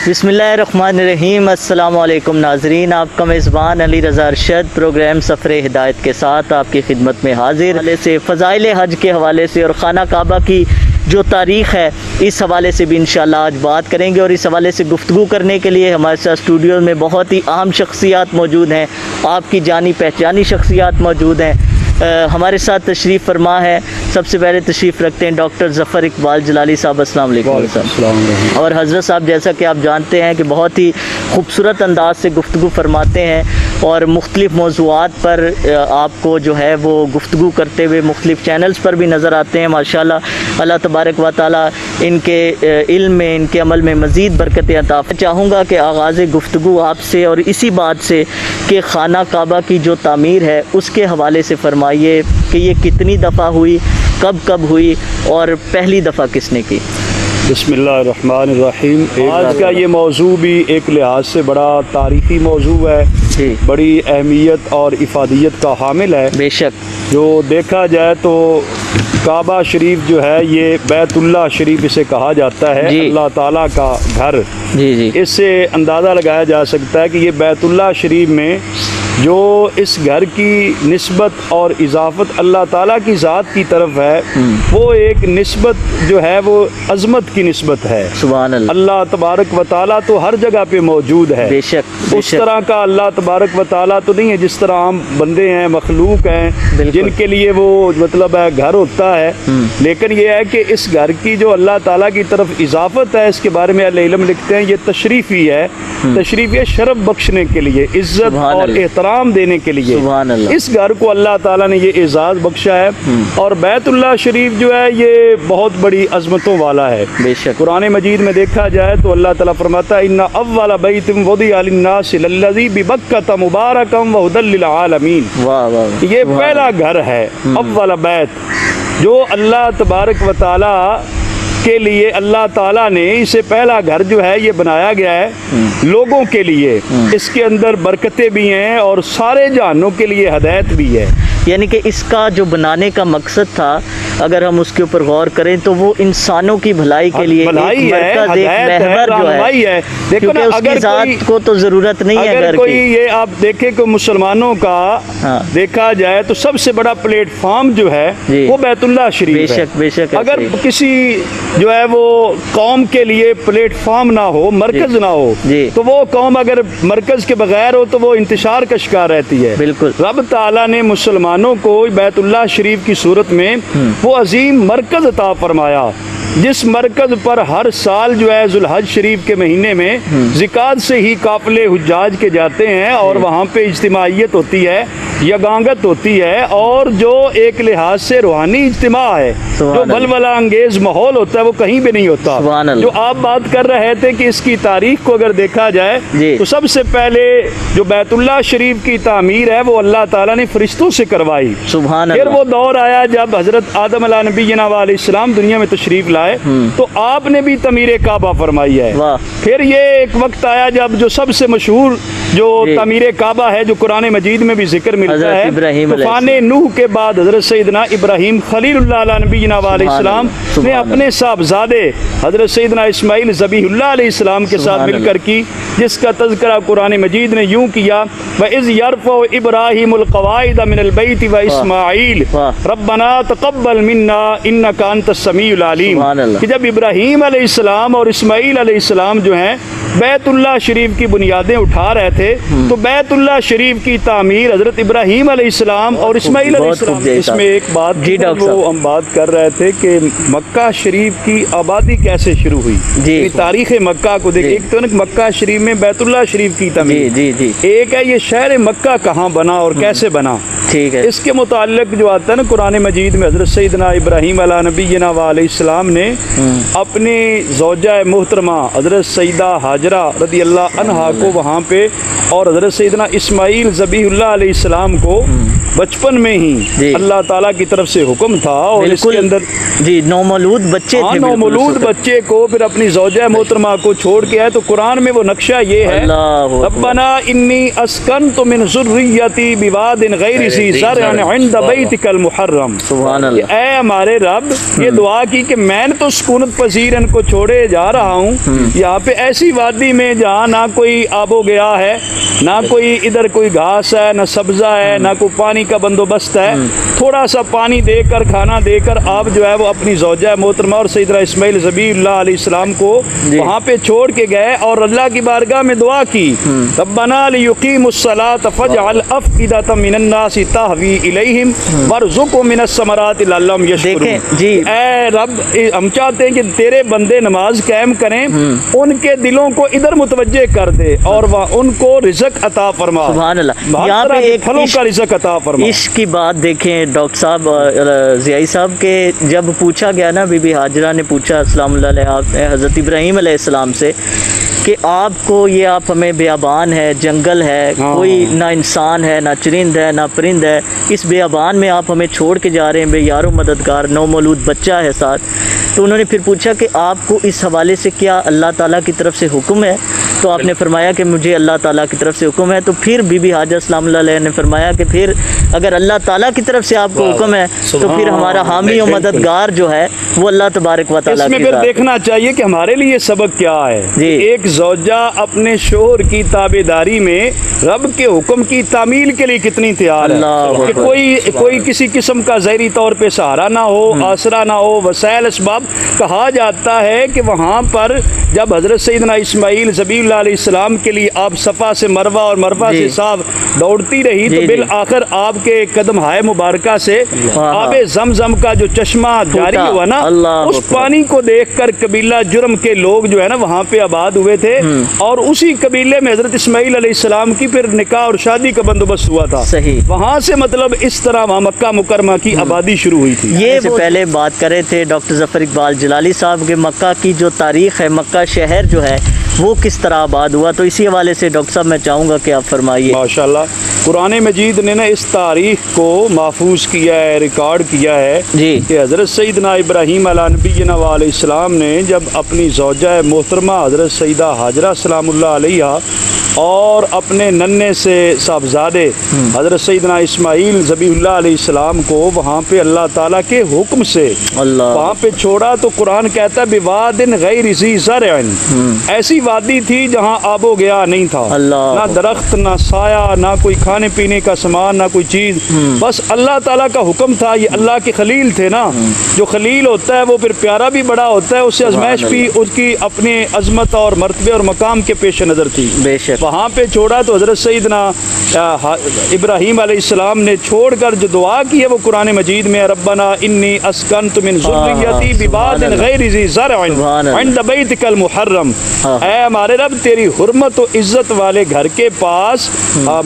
बिस्मिल्लाहिर्रहमानिर्रहीम। अस्सलामुअलैकुम नाज़रीन, आपका मेज़बान अली रज़ा अरशद प्रोग्राम सफ़रे हिदायत के साथ आपकी खिदमत में हाजिर। हवाले से फ़ज़ाइल हज के हवाले से और खाना काबा की जो तारीख़ है इस हवाले से भी इंशाअल्लाह आज बात करेंगे। और इस हवाले से गुफ्तगू करने के लिए हमारे साथ स्टूडियो में बहुत ही अहम शख्सियात मौजूद हैं, आपकी जानी पहचानी शख्सियात मौजूद हैं। हमारे साथ तशरीफ़ फरमा है, सबसे पहले तशरीफ़ रखते हैं डॉक्टर ज़फ़र इकबाल जलाली साहब। अस्सलाम वालेकुम। और हज़रत साहब, जैसा कि आप जानते हैं कि बहुत ही खूबसूरत अंदाज से गुफ्तगू फरमाते हैं और मुख्तलिफ़ मौज़ूआत पर आपको जो है वो गुफ्तगू करते हुए मुख्तलिफ़ चैनल्स पर भी नज़र आते हैं। माशाअल्लाह, अल्लाह तबारक व तआला इनके इल्म में, इनके अमल में मज़ीद बरकतें अता। चाहूँगा कि आगाज़ गुफ्तगू आपसे और इसी बात से कि खाना काबा की जो तामीर है उसके हवाले से फरमाइए कि ये कितनी दफ़ा हुई, कब कब हुई और पहली दफ़ा किसने की। बिस्मिल्लाहिर्रहमानिर्रहीम। आज का ये मौजू भी एक लिहाज से बड़ा तारीख़ी मौजू है, बड़ी अहमियत और इफ़ादियत का हामिल है। बेशक, जो देखा जाए तो काबा शरीफ जो है ये बैतुल्लाह शरीफ इसे कहा जाता है, अल्लाह ताला का घर। जी। इससे अंदाज़ा लगाया जा सकता है कि ये बैतुल्लाह शरीफ में जो इस घर की निस्बत और इजाफत अल्लाह ताला की ज़ात की तरफ है, वो एक निस्बत जो है वो अज़मत की निस्बत है। सुभान अल्लाह। अल्लाह तबारक व ताला तो हर जगह पे मौजूद है। बेशक। उस तरह का अल्लाह तबारक व ताला तो नहीं है जिस तरह हम बंदे हैं, मखलूक हैं, जिनके लिए वो मतलब है घर होता है। लेकिन ये है कि इस घर की जो अल्लाह ताला की तरफ इजाफत है, इसके बारे में अहले इल्म लिखते हैं ये तशरीफ़ी है। तशरीफ़ ये शरफ बख्शने के लिए, इज़्ज़त और एहतराम देने के लिए इस घर को अल्लाह ताला ने ये एजाज़ बख्शा है। और बैतुल्लाह शरीफ जो है ये बहुत बड़ी अज़मतों वाला है। बेशक। कुरान मजीद में देखा जाए तो अल्लाह ताला फरमाता है इन्ना अव्वल बैतिन वुदिअ लिन्नास लल्लज़ी बिबक्कत मुबारकम व हुदल लिल आलमीन। वाह वाह। ये पहला घर है, अव्वल बैत, जो अल्लाह तबारक व ताला के लिए अल्लाह ताला ने इसे पहला घर जो है ये बनाया गया है लोगों के लिए। इसके अंदर बरकतें भी हैं और सारे जहानों के लिए हदायत भी है। यानी कि इसका जो बनाने का मकसद था, अगर हम उसके ऊपर गौर करें तो वो इंसानों की भलाई के लिए भलाई एक मरकज़, एक महवर जो है। देखो ना, अगर ज़ात को तो ज़रूरत नहीं है अगर कोई ये आप देखें कि मुसलमानों का देखा जाए तो सबसे बड़ा प्लेटफॉर्म जो है वो बैतुल्लाह शरीफ है। बेशक बेशक। अगर किसी जो है वो कौम के लिए प्लेटफॉर्म ना हो, मरकज ना हो, तो वो कौम अगर मरकज के बगैर हो तो वो इंतशार का शिकार रहती है। बिल्कुल। रब ताला ने मुसलमानों को बैतुल्लाह शरीफ की सूरत में वो अजीम मरकज अता फरमाया, जिस मरकज पर हर साल जो है जुल्हज शरीफ के महीने में ज़िकात से ही काफ़िले हुज्जाज के जाते हैं और वहाँ पे इज्तिमाइयत होती है, यगांगत होती है और जो एक लिहाज से रूहानी इज्तिमा है, जो बलबला अंगेज माहौल होता है वो कहीं भी नहीं होता। जो आप बात कर रहे थे कि इसकी तारीख को अगर देखा जाए तो सबसे पहले जो बैतुल्लाह शरीफ की तामीर है वो अल्लाह ताला ने फरिश्तों से करवाई। फिर वो दौर आया जब हजरत आदम अलैहिस्सलाम अलैहिस्सलाम दुनिया में तशरीफ लाए तो आपने भी तमीर काबा फरमाई है। फिर ये एक वक्त आया जब जो सबसे मशहूर जो तमीर काबा है, जो कुरान मजीद में भी जिक्र मिलता है, तूफान नूह के बाद हजरत सैयदना इब्राहीम खलीलुल्लाह अलैहिस्सलाम ने अपने साहबजादे हजरत सैयदना इस्माइल ज़बीहुल्लाह अलैहिस्सलाम के साथ मिलकर की, जिसका तज़किरा कुरान मजीद ने यूं किया, व इज़ यरफ़उ इब्राहीमुल क़वाइद मिनल बैति व इस्माइल रब्बना तक़ब्बल मिन्ना इन्नका अंतस समीउल अलीम। कि जब इब्राहीम अलैहिस्सलाम और इस्माइल अलैहिस्सलाम जो हैं बैतुल्लाह शरीफ की बुनियादें उठा रहे थे, तो बैतुल्लाह शरीफ की तामीर हजरत इब्राहीम अलैहिस्सलाम और इस्माइल अलैहिस्सलाम। इसमें एक बात वो हम बात कर रहे थे कि मक्का शरीफ की आबादी कैसे शुरू हुई। तारीख़ मक्का को देख, एक तो मक्का शरीफ में बैतुल्लाह शरीफ की तामीर, एक है ये शहर मक्का कहाँ बना और कैसे बना। ठीक है। इसके मुताल्लिक जो आता है ना कुरान मजीद में, हजरत सैयदना इब्राहीम अलैहिस्सलाम अलैहिस्सलाम ने अपनी ज़ौजा मोहतरमा हजरत सैयदा हाजरा रदी अल्लाह अन्हा को वहाँ पे और हजरत सैयदना इस्माइल ज़बीहुल्लाह अलैहिस्सलाम को बचपन में ही अल्लाह ताला की तरफ से हुक्म था और इसके अंदर जी नौमौलूद बच्चे थे, नौमौलूद बच्चे को फिर अपनी ज़ौजा मोहतरमा को छोड़ के आए। तो कुरान में वो नक्शा ये है, रब्बना इन्नी अस्कनतु मिन ज़ुर्रियती बिवादिन गैरि ज़ी ज़रअन इंद बैतिकल मुहर्रम। सुभान अल्लाह। ऐ हमारे रब, ये दुआ की कि मैंने तो सुकूनत पसीर इनको छोड़े जा रहा हूँ यहाँ पे ऐसी वादी में जहाँ ना कोई आबो गया है, ना कोई इधर कोई घास है, ना सब्जा है, ना कोई पानी का बंदोबस्त है। थोड़ा सा पानी देकर, खाना देकर आप जो है वो अपनी ज़ौजा मोहतरमा और सैयदना इस्माइल ज़बीहुल्लाह अलैहिस्सलाम को वहाँ पे छोड़ के गए और अल्लाह की बारगाह में दुआ की, रब्बना लियुकीमुस्सलात फजअल अफ़इदतम मिनन्नासि तहवी इलैहिम वरज़ुक़हुम मिनस्समराति लअल्लहुम यशकुरून। जी ऐ रब, हम चाहते हैं कि तेरे बंदे नमाज कायम करें, उनके दिलों को इधर मुतवज्जे कर दे और वह उनको रिज़्क़ अता फरमा। सुभान अल्लाह। यहाँ पे एक फलों का रिज़्क़ अता फरमा। इसकी बात देखें डॉक्टर साहब, ज़ियाई साहब के जब पूछा गया ना, बीबी हाजरा ने पूछा अस्सलाम हज़रत इब्राहीम अलैहिस्सलाम से कि आपको ये आप हमें बियाबान है, जंगल है, कोई ना इंसान है, ना चरिंद है, ना परिंद है, इस बियाबान में आप हमें छोड़ के जा रहे हैं, बेयारो मददगार, नौमौलूद बच्चा है साथ। तो उन्होंने फिर पूछा कि आपको इस हवाले से क्या अल्लाह ताला की तरफ से हुक्म है? तो आपने फरमाया कि मुझे अल्लाह ताला की तरफ से हुक्म है। तो फिर बीबी हाजरा सलामुल्लाह अलैहा ने फरमाया कि फिर अगर अल्लाह ताला की तरफ से आपको हुक्म है तो फिर हमारा हामी और मददगार जो है वो अल्लाह तबारक व तआला। इसमें फिर देखना चाहिए कि हमारे लिए सबक क्या है। एक ज़ौजा अपने शोहर की ताबेदारी में रब के हुक्म की तामील के लिए कितनी तैयार है कि कोई किसी किस्म का ज़हरी तौर पे सहारा ना हो, आसरा ना हो, वसाइल असबाब। कहा जाता है कि वहाँ पर जब हज़रत सैयदना इस्माइल ज़बीहुल्लाह अलैहिस्सलाम के लिए आप सफ़ा से मरवा और मरवा से साफ दौड़ती रही तो बिल आखिर आपके कदम हाय मुबारका से आबे ज़मज़म का जो चश्मा जारी हुआ ना, उस पानी को देखकर कबीला जुर्म के लोग जो है ना वहाँ पे आबाद हुए थे और उसी कबीले में हज़रत इस्माइल अलैहिस्सलाम की फिर निकाह और शादी का बंदोबस्त हुआ था। सही। वहाँ से मतलब इस तरह वहाँ मक्का मुकरमा की आबादी शुरू हुई थी। ये वो पहले बात कर रहे थे डॉक्टर ज़फ़र इकबाल जलाली साहब के मक्का की जो तारीख़ है, मक्का शहर जो है वो किस तरह आबाद हुआ, तो इसी हवाले से डॉक्टर साहब मैं चाहूँगा कि आप फरमाइए। माशाअल्लाह, कुरान मजीद ने ना इस तारीख़ को महफूज किया है, रिकॉर्ड किया है जी कि हज़रत सैयदना इब्राहीम अलैहिस्सलाम अलैहिस्सलाम ने जब अपनी ज़ौजा मोहतरमा हज़रत सैयदा हाजरा सलामुल्लाह अलैहा और अपने नन्हे से साहबजादे हज़रत सैयदना इस्माइल ज़बीहुल्लाह अलैहिस्सलाम को वहाँ पे अल्लाह ताला के हुक्म से वहाँ पे छोड़ा तो कुरान कहता है बिवादिन गैरि ज़ी ज़रअन, ऐसी वादी थी जहाँ आबो गया नहीं था, ना दरख्त, ना साया, ना कोई खाने पीने का सामान, ना कोई चीज़, बस अल्लाह ताला का हुक्म था। ये अल्लाह के खलील थे ना, जो खलील होता है वो फिर प्यारा भी बड़ा होता है, उससे आजमाइश भी उसकी अपने अजमत और मर्तबे और मकाम के पेश नज़र थी। बेशक वहाँ पे छोड़ा तो हज़रत सैयदना इब्राहीम अलैहिस्सलाम ने छोड़कर जो दुआ की है वो कुरान मजीद में, रब्बना इन्नी अस्कनतु मिन ज़ुर्रियती बिवादिन गैरि ज़ी ज़रअन इंद बैतिकल मुहर्रम। ऐ हमारे रब, तेरी हुर्मत और इज्जत वाले घर के पास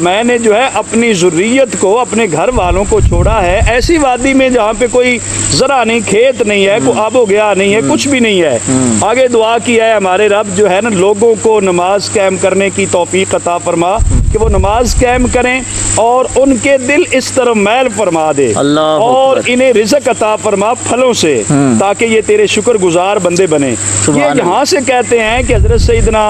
मैंने जो है अपनी ज़ुर्रियत को, अपने घर वालों को छोड़ा है ऐसी वादी में जहाँ पे कोई ज़रा नहीं, खेत नहीं है, कोई आबो गया नहीं है, कुछ भी नहीं है। आगे दुआ की है हमारे रब जो है ना लोगों को नमाज कायम करने की तौफीक अता फरमा कि वो नमाज कायम करें और उनके दिल इस तरफ मैल फरमा दे और इन्हें रिज़्क़ अता फरमा फलों से, ताकि ये तेरे शुक्रगुजार बंदे बने। ये यहाँ से कहते हैं कि हज़रत सैयदना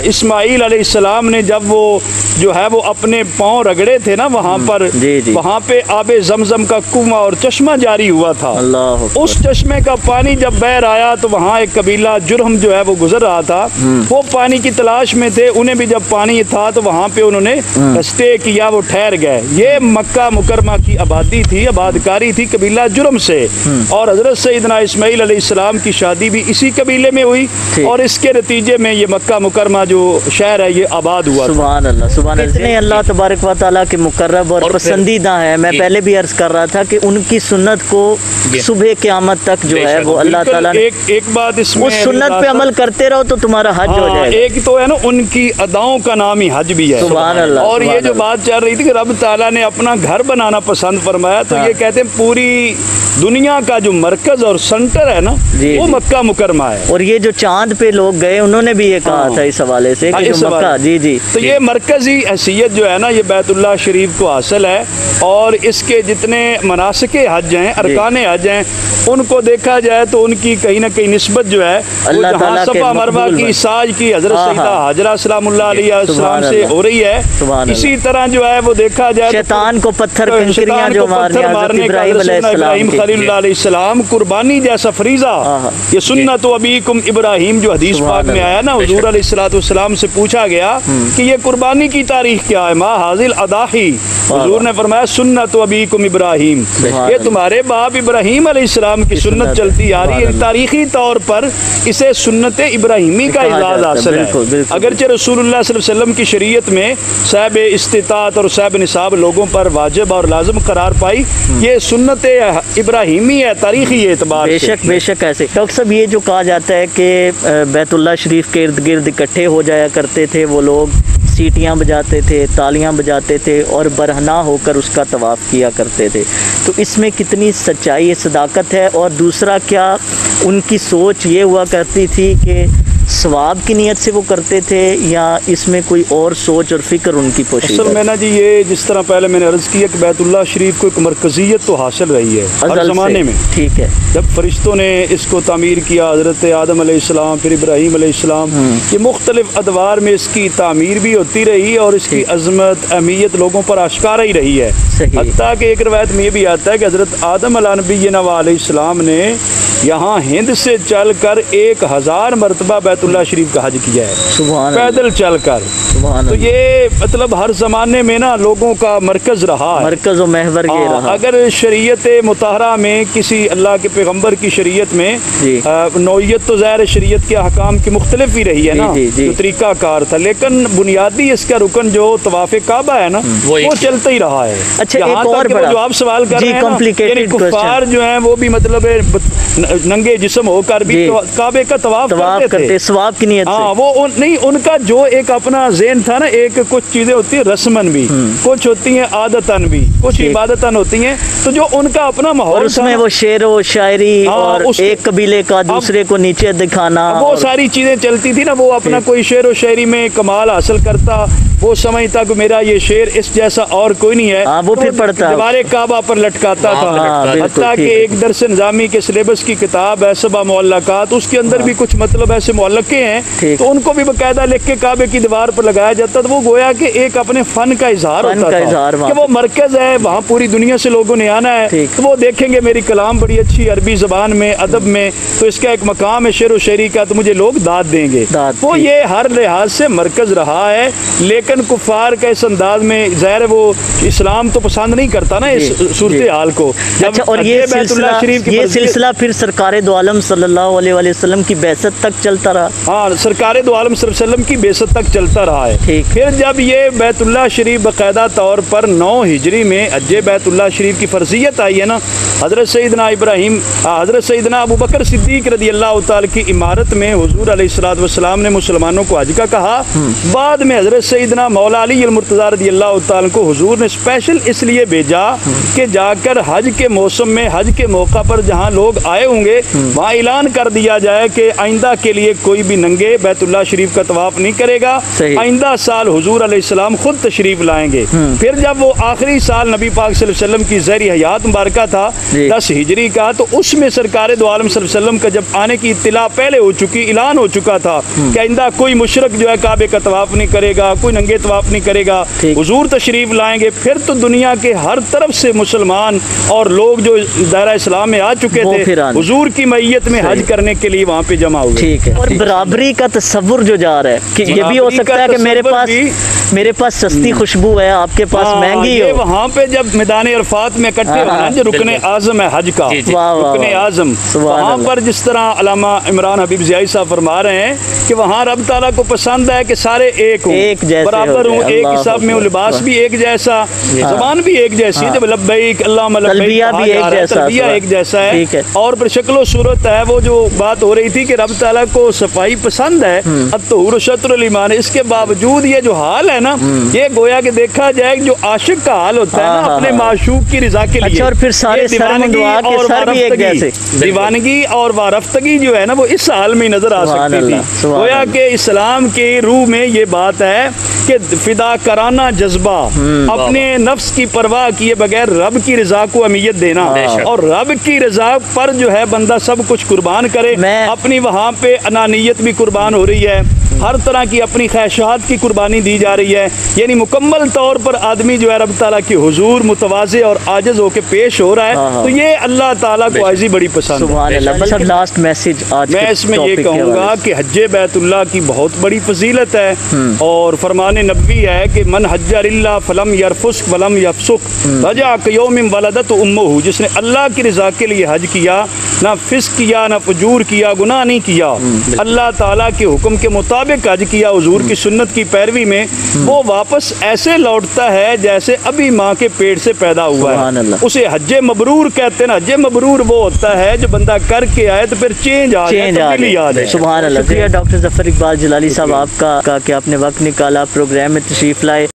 इस्माइल अलैहिस्सलाम ने जब वो जो है वो अपने पाँव रगड़े थे ना वहाँ पर, वहाँ पे आबे ज़मज़म का कुआं और चश्मा जारी हुआ था। उस चश्मे का पानी जब बह आया तो वहाँ एक कबीला जुर्म जो है वो गुजर रहा था, वो पानी की तलाश में थे, उन्हें भी जब पानी था तो वहाँ पे उन्होंने स्टे किया, वो ठहर गए। ये मक्का मुकरमा की आबादी थी, आबादकारी थी कबीला जुर्म से और हज़रत सैयदना इस्माइल अलैहिस्सलाम की शादी भी इसी कबीले में हुई और इसके नतीजे में ये मक्का मुकरमा जो शहर है ये आबाद हुआ। सुभान अल्लाह, सुभान अल्लाह। इतने अल्लाह तबारक व तआला के मुकर्रब और पसंदीदा है। मैं पहले भी अर्ज कर रहा था कि उनकी सुन्नत को सुबह क़यामत तक जो है वो अल्लाह ताला ने एक बात इसमें, उस सुन्नत पे अमल करते रहो तो तुम्हारा हज हो जाएगा। एक तो है ना उनकी अदाओं का नाम ही हज भी है। सुभान अल्लाह। और ये जो बात चल रही थी कि रब ताला ने अपना घर बनाना पसंद फरमाया, तो ये कहते हैं पूरी दुनिया का जो मरकज और सेंटर है ना वो मक्का मुकरमा है। और ये जो चांद पे लोग गए उन्होंने भी ये कहा था इस हवाले से कि जो मक्का, जी जी, तो ये मरकजी हैसियत जो है ना ये बैतुल्लाह शरीफ को हासिल है। और इसके जितने मनासिक हज हैं, अरकान हज हैं, उनको देखा जाए तो उनकी कहीं ना कहीं निस्बत जो है जहाँ सफा मरवा की साज की हजरत सईदा हाजरा सलामुल्लाह अलैहा से हो रही है, इसी तरह जो है वो देखा जाए शैतान को पत्थर कंकरियां जो मारने का इब्राहिम खलीलुल्लाह अलैहिस्सलाम कुर्बानी जैसा फरीजा, ये सुन्नत अबीकुम इब्राहिम जो हदीस पाक में आया ना, हुजूर अलैहिस्सलातु वस्सलाम से पूछा गया कि ये कुर्बानी की तारीख क्या है, मा हाजिल अदाही, हुजूर ने फरमाया सुन्नत अबीकुम इब्राहिम, ये तुम्हारे बाप इब्राहिम अलैहिस्सलाम की सुन्नत चलती आ रही है। तारीखी तौर पर इसे सुन्नत इब्राहिमी का इजाज़ हासिल है। अगरचे रसूलुल्लाह सल्लल्लाहु अलैहि वसल्लम की शरीयत में साहिब इस्तिताअत और साहिब निसाब लोगों पर वाजिब और लाजिम करार पाई, ये सुन्नत इब्राहिमी है तारीखी एतबार से। बेशक बेशक ऐसे। डॉक्टर साहब ये जो कहा जाता है कि बैतुल्लाह शरीफ के इर्द गिर्द इकट्ठे हो जाया करते थे वो लोग, सीटियाँ बजाते थे, तालियाँ बजाते थे और बरहना होकर उसका तवाफ़ किया करते थे, तो इसमें कितनी सच्चाई सदाकत है? और दूसरा, क्या उनकी सोच ये हुआ करती थी कि सवाब की नीयत से वो करते थे या इसमें कोई और सोच और फिक्र उनकी पोशीदा? असल में ना जी, ये जिस तरह पहले मैंने अर्ज़ किया कि बैतुल्लाह शरीफ को एक मरकज़ियत तो हासिल रही है हर ज़माने में। ठीक है। जब फरिश्तों ने इसको तामीर किया, हज़रत आदम अलैहिस्सलाम फिर इब्राहीम अलैहिस्सलाम, ये मुख्तलिफ अदवार में इसकी तामीर भी होती रही और इसकी अज़मत अहमियत लोगों पर आश्कारा ही रही है। हत्ता कि एक रवायत में ये भी आता है कि हज़रत आदम अलैहिस्सलाम ने यहाँ हिंद से चल कर 1000 मरतबा बैतुल्लाह शरीफ का हज किया है, पैदल चल कर। तो ये मतलब हर जमाने में ना लोगों का मरकज रहा है, मरकज और महवर ये रहा। अगर शरीयत मुताहरा में किसी अल्लाह के पैगम्बर की शरीयत में नौयत तो ज़ाहिर शरीयत के अहकाम की मुख्तलिफ ही रही है ना, जो तरीका कार था, लेकिन बुनियादी इसका रुकन जो तवाफ़े काबा है ना वो चलता ही रहा है। अच्छा, एक और बड़ा जो आप सवाल कर रहे हैं ना, कुफार जो है वो भी मतलब नंगे जिस्म होकर भी काबे का तवाफ करते थे सवाब की नियत से। हाँ, वो नहीं, उनका जो एक अपना ज़हन था ना, एक कुछ चीजें होती है रस्मन भी, कुछ होती हैं आदतन भी, कुछ इबादतन होती हैं, तो जो उनका अपना माहौल उसमें वो शेर व शायरी और एक कबीले का दूसरे को नीचे दिखाना, वो सारी चीजें चलती थी ना, वो अपना कोई शेर व शायरी में कमाल हासिल करता, वो समझता कि मेरा ये शेर इस जैसा और कोई नहीं है, वो फिर पढ़ता, दीवारे काबा पर लटकाता था। हत्ता कि एक दरस निज़ामी के सिलेबस की किताब है सबा मुअल्लकात, उसके अंदर भी कुछ मतलब ऐसे मुअल्लके हैं, तो उनको भी बाकायदा लिख के काबे की दीवार पर लगाया जाता, तो वो गोया कि एक अपने फन का इजहार होता था कि वो मरकज है, वहाँ पूरी दुनिया से लोगों ने आना है, तो वो देखेंगे मेरी कलाम बड़ी अच्छी अरबी ज़बान में, अदब में, तो इसका एक मकाम है शेर व शायरी का, तो मुझे लोग दाद देंगे। वो ये हर लिहाज से मरकज रहा है, लेकिन कुफार का इस अंदाज में ज़ाहिर है वो इस्लाम तो पसंद नहीं करता ना इस सूरत हाल को। अच्छा, और ये सिलसिला फिर सरकार दो आलम सल्लल्लाहु अलैहि वसल्लम की बेसत तक चलता रहा। हाँ, सरकार दो आलम सल्लल्लाहु अलैहि वसल्लम की बेसत तक चलता रहा है। फिर जब ये बैतुल्लाह शरीफ बाकायदा तौर पर 9 हिजरी में हज्जे बैतुल्लाह शरीफ की फर्जियत आई है ना, हज़रत सैयदना इब्राहीम, हज़रत सैयदना अबू बकर सिद्दीक़ रज़ियल्लाहु ताला की इमारत में हुज़ूर अलैहिस्सलातु वस्सलाम ने मुसलमानों को हज का कहा। बाद में हज़रत सैयदना मौला अली अल मुर्तज़ा रज़ियल्लाहु ताला को हुज़ूर ने स्पेशल इसलिए भेजा कि जाकर हज के मौसम में, हज के मौका पर जहाँ लोग आए होंगे वहाँ ऐलान कर दिया जाए कि आइंदा के लिए कोई भी नंगे बैतुल्लाह शरीफ का तवाफ नहीं करेगा, आइंदा साल हुज़ूर अलैहिस्सलाम खुद तशरीफ लाएंगे। फिर जब वो आखिरी साल नबी पाक सल्लल्लाहु अलैहि वसल्लम की ज़हरी हयात मुबारका था 10 हिजरी का, तो उसमें सरकार दो आलम सल्लल्लाहु अलैहि वसल्लम का जब आने की इत्तिला पहले हो चुकी, ऐलान हो चुका था कि आइंदा कोई मुशरिक जो है काबे का तवाफ नहीं करेगा, कोई नंगे तवाफ नहीं करेगा, हुजूर तशरीफ लाएंगे। फिर तो दुनिया के हर तरफ से मुसलमान और लोग जो दायरा इस्लाम में आ चुके थे हुजूर की मैयत में हज करने के लिए वहाँ पे जमा हुए। ठीक है। और बराबरी का तस्वुर जो जा रहा है कि ये भी हो सकता है कि मेरे पास सस्ती खुशबू है, आपके पास महंगी हो। वहाँ पे जब मैदान अरफात में इकट्ठे होना, जो रुकने आज़म है हज का, रुकने आज़म, वहाँ पर जिस तरह अल्लामा इमरान हबीब ज़ियाई साहब फरमा रहे हैं कि वहाँ रब ताला को पसंद है कि सारे एक बराबर हूँ, एक ही सब में हूँ, लिबास भी एक जैसा, ज़बान भी एक जैसी, जब लब्बैक अल्लाहुम्मा लब्बैक तलबिया एक जैसा है। और फिर शक्ल सूरत है, वो जो बात हो रही थी कि रब ताला को सफाई पसंद है, अब तो शत्रुल ईमान, इसके बावजूद ये जो हाल है है ना, ये गोया के देखा जाए जो आशिक का हाल होता है ना अपने माशूक की रज़ा के लिए। अच्छा, और फिर सारे दीवानगी और वारफ्तगी जो है ना वो इस हाल में नजर आ सकती थी। गोया के इस्लाम के रूह में ये बात है कि फिदा कराना जज्बा, अपने नफ्स की परवाह किए बगैर रब की रजा को अहमियत देना, और रब की रजा पर जो है बंदा सब कुछ कुर्बान करे। अपनी वहाँ पे अनानियत भी कुर्बान हो रही है, हर तरह की अपनी ख्वाहिशात की कुर्बानी दी जा रही है, यानी मुकम्मल तौर पर आदमी जो है रब ताला के हुजूर मुतवाज़े और आजिज़ होकर पेश हो रहा है। तो ये अल्लाह ताला को आजी बड़ी पसंद है। लास्ट मैसेज आज मैं इसमें ये कहूँगा कि हज्जे बैतुल्लाह की बहुत बड़ी फजीलत है, और फरमान नबी है कि मन हज्जरिल्ला फलम यरफुस्क वलम यफसुक रजा कयौमिन वलदत उम्मुहु, जिसने अल्लाह की रज़ा के लिए हज किया, ना फिस्क किया ना फजूर किया, गुनाह नहीं किया, अल्लाह ताला के हुक्म के मुताबिक हज किया हुजूर की सुन्नत की पैरवी में, वो वापस ऐसे लौटता है जैसे अभी माँ के पेट से पैदा हुआ है। उसे हज्जे मबरूर कहते हैं ना। हज्जे मबरूर वो होता है जो बंदा करके आए तो फिर चेंज आ जाए। सुभान अल्लाह। डॉक्टर जफर इकबाल जलाली साहब आपका कि आपने वक्त निकाला, प्रोग्राम में तशरीफ लाए।